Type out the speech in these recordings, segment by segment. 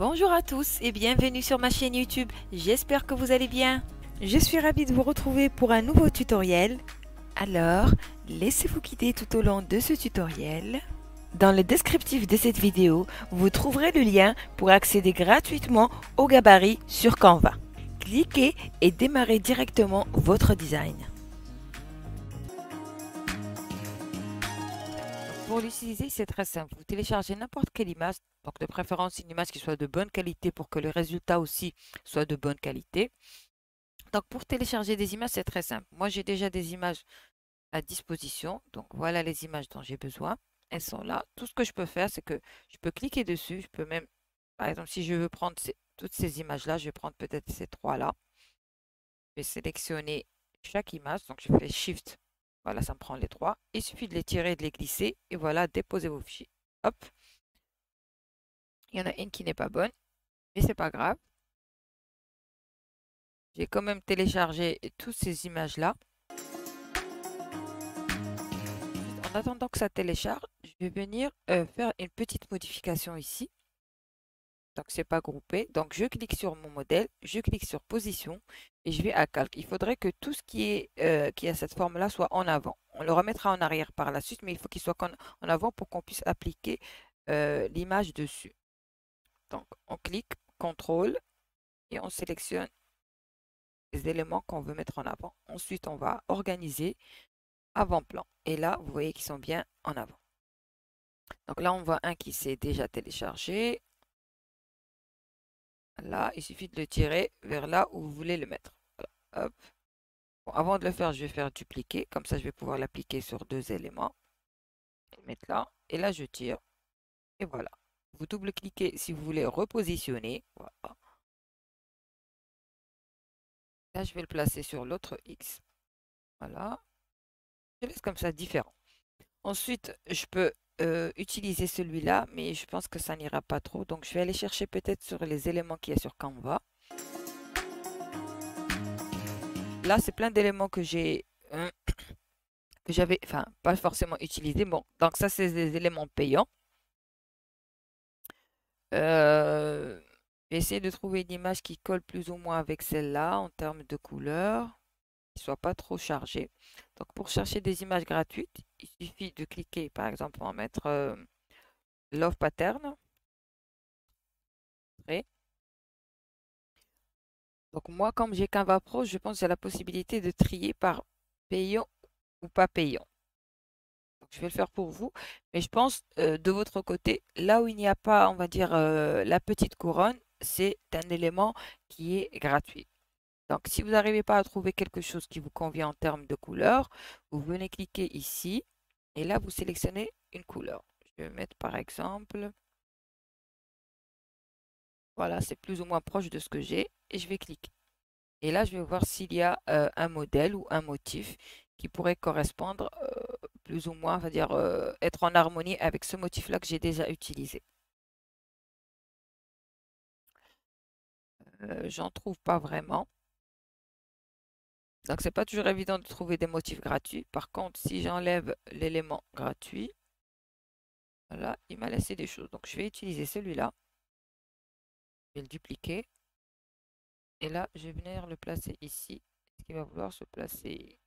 Bonjour à tous et bienvenue sur ma chaîne YouTube, j'espère que vous allez bien. Je suis ravie de vous retrouver pour un nouveau tutoriel. Alors, laissez-vous guider tout au long de ce tutoriel. Dans le descriptif de cette vidéo, vous trouverez le lien pour accéder gratuitement au gabarit sur Canva. Cliquez et démarrez directement votre design. Pour l'utiliser, c'est très simple. Vous téléchargez n'importe quelle image, donc de préférence une image qui soit de bonne qualité pour que le résultat aussi soit de bonne qualité. Donc pour télécharger des images, c'est très simple. Moi, j'ai déjà des images à disposition. Donc voilà les images dont j'ai besoin. Elles sont là. Tout ce que je peux faire, c'est que je peux cliquer dessus. Je peux même, par exemple, si je veux prendre toutes ces images-là, je vais prendre peut-être ces trois-là. Je vais sélectionner chaque image. Donc je fais Shift. Voilà, ça me prend les trois. Il suffit de les tirer et de les glisser. Et voilà, déposez vos fichiers. Hop. Il y en a une qui n'est pas bonne, mais c'est pas grave. J'ai quand même téléchargé toutes ces images-là. En attendant que ça télécharge, je vais venir faire une petite modification ici. Donc, c'est pas groupé. Donc, je clique sur mon modèle, je clique sur position et je vais à calque. Il faudrait que tout ce qui a cette forme-là soit en avant. On le remettra en arrière par la suite, mais il faut qu'il soit en avant pour qu'on puisse appliquer l'image dessus. Donc, on clique, contrôle et on sélectionne les éléments qu'on veut mettre en avant. Ensuite, on va organiser avant-plan. Et là, vous voyez qu'ils sont bien en avant. Donc là, on voit un qui s'est déjà téléchargé. Là, il suffit de le tirer vers là où vous voulez le mettre. Voilà. Hop. Bon, avant de le faire, je vais faire dupliquer. Comme ça, je vais pouvoir l'appliquer sur deux éléments. Et le mettre là. Et là, je tire. Et voilà. Vous double-cliquez si vous voulez repositionner. Voilà. Là, je vais le placer sur l'autre X. Voilà. Je laisse comme ça différent. Ensuite, je peux utiliser celui-là, mais je pense que ça n'ira pas trop. Donc, je vais aller chercher peut-être sur les éléments qu'il y a sur Canva. Là, c'est plein d'éléments que j'avais, enfin, pas forcément utilisés. Bon, donc ça, c'est des éléments payants. J'ai essayé de trouver une image qui colle plus ou moins avec celle-là en termes de couleur, qui ne soit pas trop chargée. Donc, pour chercher des images gratuites, il suffit de cliquer, par exemple, on va mettre Love Pattern. Et donc, moi, comme j'ai Canva Pro, je pense que j'ai la possibilité de trier par payant ou pas payant. Donc, je vais le faire pour vous. Mais je pense, de votre côté, là où il n'y a pas, on va dire, la petite couronne, c'est un élément qui est gratuit. Donc, si vous n'arrivez pas à trouver quelque chose qui vous convient en termes de couleur, vous venez cliquer ici et là, vous sélectionnez une couleur. Je vais mettre par exemple, voilà, c'est plus ou moins proche de ce que j'ai et je vais cliquer. Et là, je vais voir s'il y a un modèle ou un motif qui pourrait correspondre plus ou moins, on va dire, être en harmonie avec ce motif-là que j'ai déjà utilisé. J'en trouve pas vraiment. Donc, c'est pas toujours évident de trouver des motifs gratuits. Par contre, si j'enlève l'élément gratuit, voilà, il m'a laissé des choses. Donc, je vais utiliser celui-là. Je vais le dupliquer. Et là, je vais venir le placer ici. Est-ce qu'il va vouloir se placer?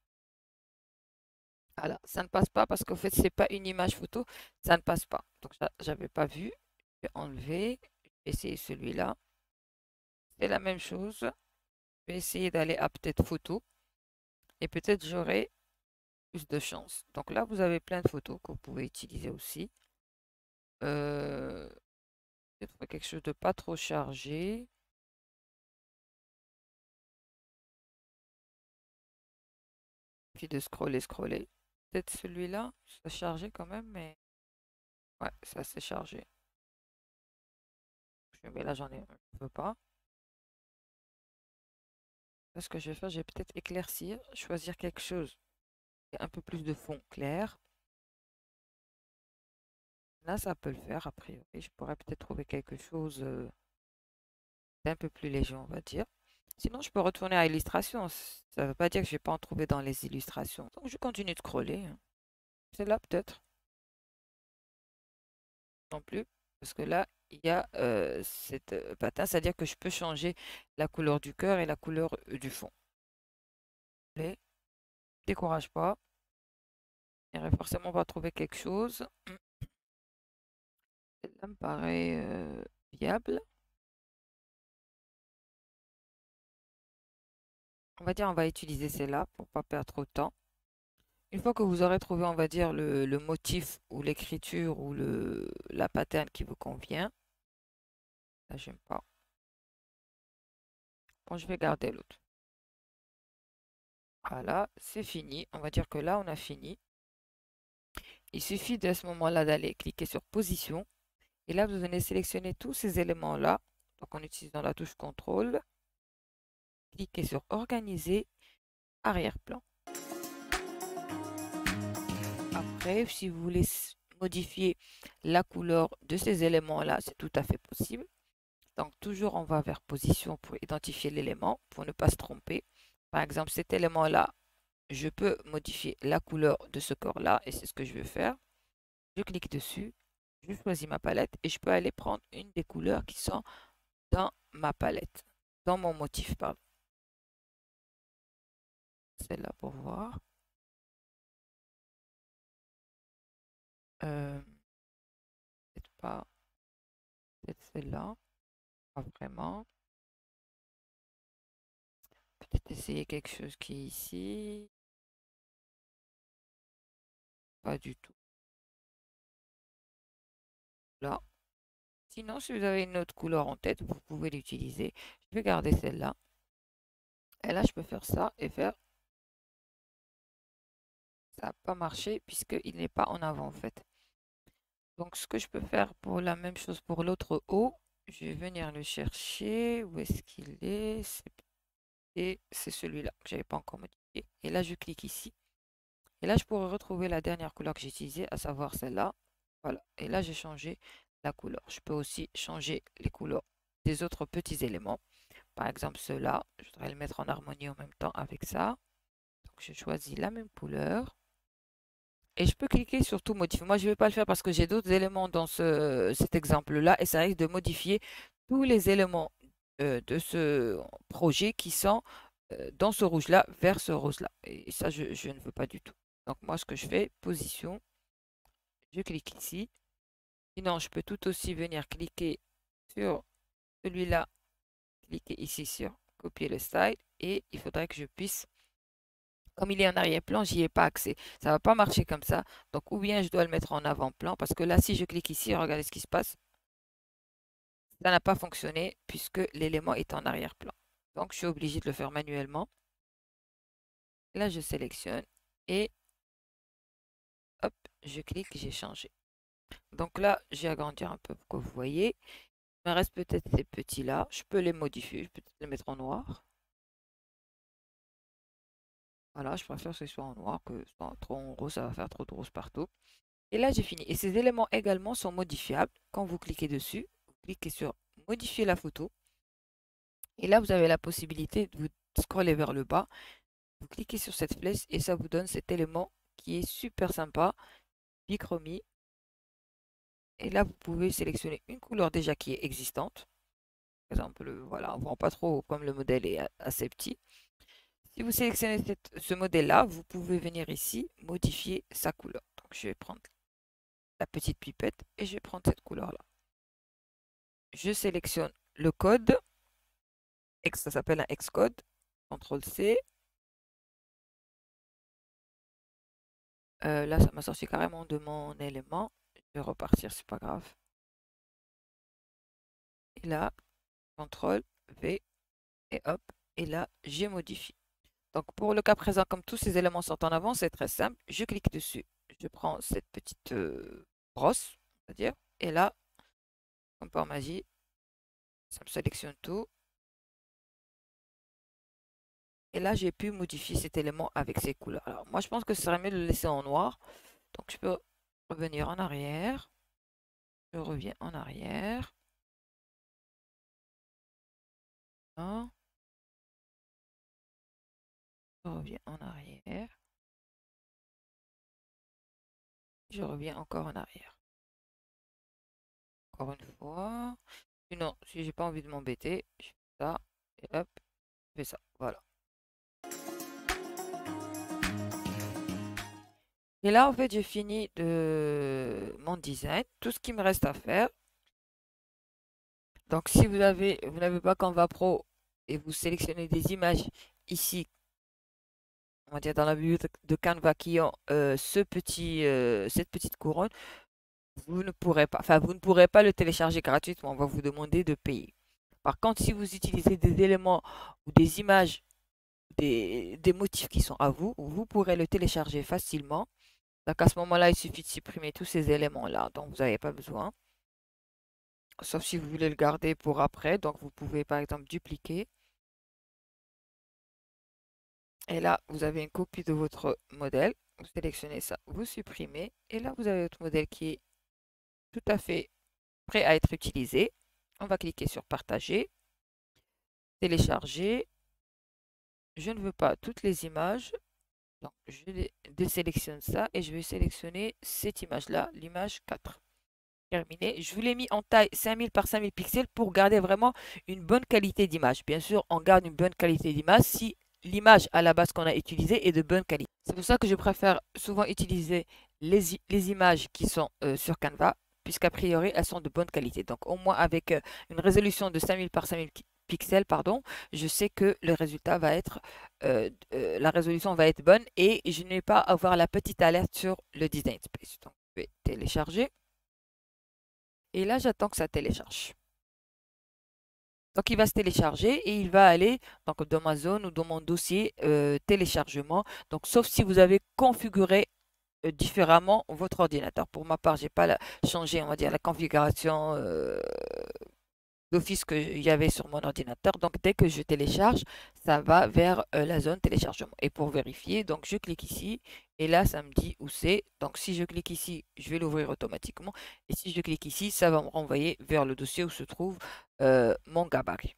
Voilà, ça ne passe pas parce qu'en fait, c'est pas une image photo. Ça ne passe pas. Donc, ça, j'avais pas vu. Je vais enlever. Je vais essayer celui-là. C'est la même chose. Je vais essayer d'aller à peut-être photo. Et peut-être j'aurai plus de chance. Donc là, vous avez plein de photos que vous pouvez utiliser aussi. Peut-être quelque chose de pas trop chargé. Puis de scroller, scroller. Peut-être celui-là, c'est chargé quand même, mais ouais, c'est assez chargé. Mais là, j'en ai un peu pas. Là, ce que je vais faire, je vais peut-être éclaircir, choisir quelque chose qui a un peu plus de fond clair. Là, ça peut le faire, a priori. Je pourrais peut-être trouver quelque chose d'un peu plus léger, on va dire. Sinon, je peux retourner à illustration. Ça ne veut pas dire que je ne vais pas en trouver dans les illustrations. Donc, je continue de scroller. C'est là, peut-être. Non plus. Parce que là, il y a cette patin, c'est-à-dire que je peux changer la couleur du cœur et la couleur du fond. Ne décourage pas, il va forcément va trouver quelque chose. Celle-là me paraît viable. On va dire, on va utiliser celle-là pour pas perdre trop de temps. Une fois que vous aurez trouvé, on va dire, le motif ou l'écriture ou la pattern qui vous convient, là, j'aime pas. Bon, je vais garder l'autre. Voilà, c'est fini. On va dire que là, on a fini. Il suffit à ce moment-là d'aller cliquer sur position. Et là, vous venez sélectionner tous ces éléments-là. Donc, en utilisant la touche contrôle. Cliquez sur organiser, arrière-plan. Après, si vous voulez modifier la couleur de ces éléments-là, c'est tout à fait possible. Donc, toujours, on va vers position pour identifier l'élément, pour ne pas se tromper. Par exemple, cet élément-là, je peux modifier la couleur de ce corps-là, et c'est ce que je veux faire. Je clique dessus, je choisis ma palette, et je peux aller prendre une des couleurs qui sont dans ma palette, dans mon motif, pardon. Celle-là pour voir. Peut-être pas, peut-être celle-là, pas vraiment. Peut-être essayer quelque chose qui est ici. Pas du tout. Là. Sinon, si vous avez une autre couleur en tête, vous pouvez l'utiliser. Je vais garder celle-là. Et là, je peux faire ça et faire... Ça n'a pas marché puisqu'il n'est pas en avant en fait. Donc, ce que je peux faire pour la même chose pour l'autre haut, je vais venir le chercher. Où est-ce qu'il est? Et c'est celui-là que je n'avais pas encore modifié. Et là, je clique ici. Et là, je pourrais retrouver la dernière couleur que j'ai utilisée, à savoir celle-là. Voilà. Et là, j'ai changé la couleur. Je peux aussi changer les couleurs des autres petits éléments. Par exemple, ceux-là, je voudrais le mettre en harmonie en même temps avec ça. Donc, je choisis la même couleur. Et je peux cliquer sur tout modifier. Moi, je ne vais pas le faire parce que j'ai d'autres éléments dans cet exemple-là. Et ça risque de modifier tous les éléments de ce projet qui sont dans ce rouge-là vers ce rose-là. Et ça, je ne veux pas du tout. Donc, moi, ce que je fais, position, je clique ici. Sinon, je peux tout aussi venir cliquer sur celui-là, cliquer ici sur copier le style. Et il faudrait que je puisse, comme il est en arrière-plan, j'y ai pas accès. Ça va pas marcher comme ça. Donc, ou bien je dois le mettre en avant-plan. Parce que là, si je clique ici, regardez ce qui se passe. Ça n'a pas fonctionné puisque l'élément est en arrière-plan. Donc, je suis obligé de le faire manuellement. Là, je sélectionne et hop, je clique, j'ai changé. Donc là, j'ai agrandi un peu pour que vous voyez. Il me reste peut-être ces petits-là. Je peux les modifier, je peux peut-être les mettre en noir. Voilà, je préfère que ce soit en noir que ce soit trop en rose, ça va faire trop de rose partout. Et là, j'ai fini. Et ces éléments également sont modifiables. Quand vous cliquez dessus, vous cliquez sur modifier la photo. Et là, vous avez la possibilité de vous scroller vers le bas. Vous cliquez sur cette flèche et ça vous donne cet élément qui est super sympa, bichromie. Et là, vous pouvez sélectionner une couleur déjà qui est existante. Par exemple, voilà, on ne voit pas trop comme le modèle est assez petit. Si vous sélectionnez ce modèle-là, vous pouvez venir ici, modifier sa couleur. Donc, je vais prendre la petite pipette et je vais prendre cette couleur-là. Je sélectionne le code. Ça s'appelle un Xcode. CTRL-C. Là, ça m'a sorti carrément de mon élément. Je vais repartir, c'est pas grave. Et là, CTRL-V et hop. Et là, j'ai modifié. Donc, pour le cas présent, comme tous ces éléments sont en avant, c'est très simple. Je clique dessus. Je prends cette petite brosse, on va dire. Et là, comme par magie, ça me sélectionne tout. Et là, j'ai pu modifier cet élément avec ces couleurs. Alors, moi, je pense que ce serait mieux de le laisser en noir. Donc, je peux revenir en arrière. Je reviens en arrière. Hein. Je reviens en arrière. Je reviens encore en arrière. encore une fois. Sinon, si j'ai pas envie de m'embêter, je fais ça, et hop, je fais ça, voilà. Et là, en fait, j'ai fini de mon design. Tout ce qui me reste à faire. Donc, si vous n'avez pas Canva Pro et vous sélectionnez des images ici, on va dire dans la bibliothèque de Canva qui ont cette petite couronne, vous ne pourrez pas, enfin, vous ne pourrez pas le télécharger gratuitement. On va vous demander de payer. Par contre, si vous utilisez des éléments ou des images, des motifs qui sont à vous, vous pourrez le télécharger facilement. Donc, à ce moment-là, il suffit de supprimer tous ces éléments-là dont vous n'avez pas besoin. Sauf si vous voulez le garder pour après. Donc, vous pouvez par exemple dupliquer. Et là, vous avez une copie de votre modèle. Vous sélectionnez ça, vous supprimez. Et là, vous avez votre modèle qui est tout à fait prêt à être utilisé. On va cliquer sur partager, télécharger. Je ne veux pas toutes les images. Donc, je désélectionne ça et je vais sélectionner cette image-là, l'image 4. Terminé. Je vous l'ai mis en taille 5000 par 5000 pixels pour garder vraiment une bonne qualité d'image. Bien sûr, on garde une bonne qualité d'image si l'image à la base qu'on a utilisée est de bonne qualité. C'est pour ça que je préfère souvent utiliser les images qui sont sur Canva, puisqu'a priori, elles sont de bonne qualité. Donc, au moins avec une résolution de 5000 par 5000 pixels, pardon, je sais que le résultat va être, la résolution va être bonne et je n'ai pas à avoir la petite alerte sur le design space. Donc, je vais télécharger. Et là, j'attends que ça télécharge. Donc, il va se télécharger et il va aller donc, dans ma zone ou dans mon dossier téléchargement. Donc, sauf si vous avez configuré différemment votre ordinateur. Pour ma part, je n'ai pas changé, on va dire, la configuration d'office qu'il y avait sur mon ordinateur. Donc, dès que je télécharge, ça va vers la zone téléchargement. Et pour vérifier, donc je clique ici et là, ça me dit où c'est. Donc, si je clique ici, je vais l'ouvrir automatiquement. Et si je clique ici, ça va me renvoyer vers le dossier où se trouve mon gabarit.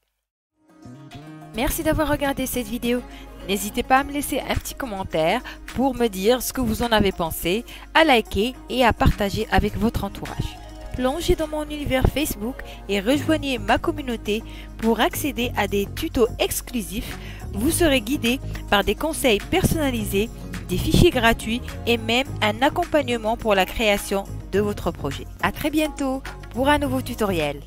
Merci d'avoir regardé cette vidéo. N'hésitez pas à me laisser un petit commentaire pour me dire ce que vous en avez pensé, à liker et à partager avec votre entourage. Plongez dans mon univers Facebook et rejoignez ma communauté pour accéder à des tutos exclusifs. Vous serez guidé par des conseils personnalisés, des fichiers gratuits et même un accompagnement pour la création de votre projet. À très bientôt pour un nouveau tutoriel.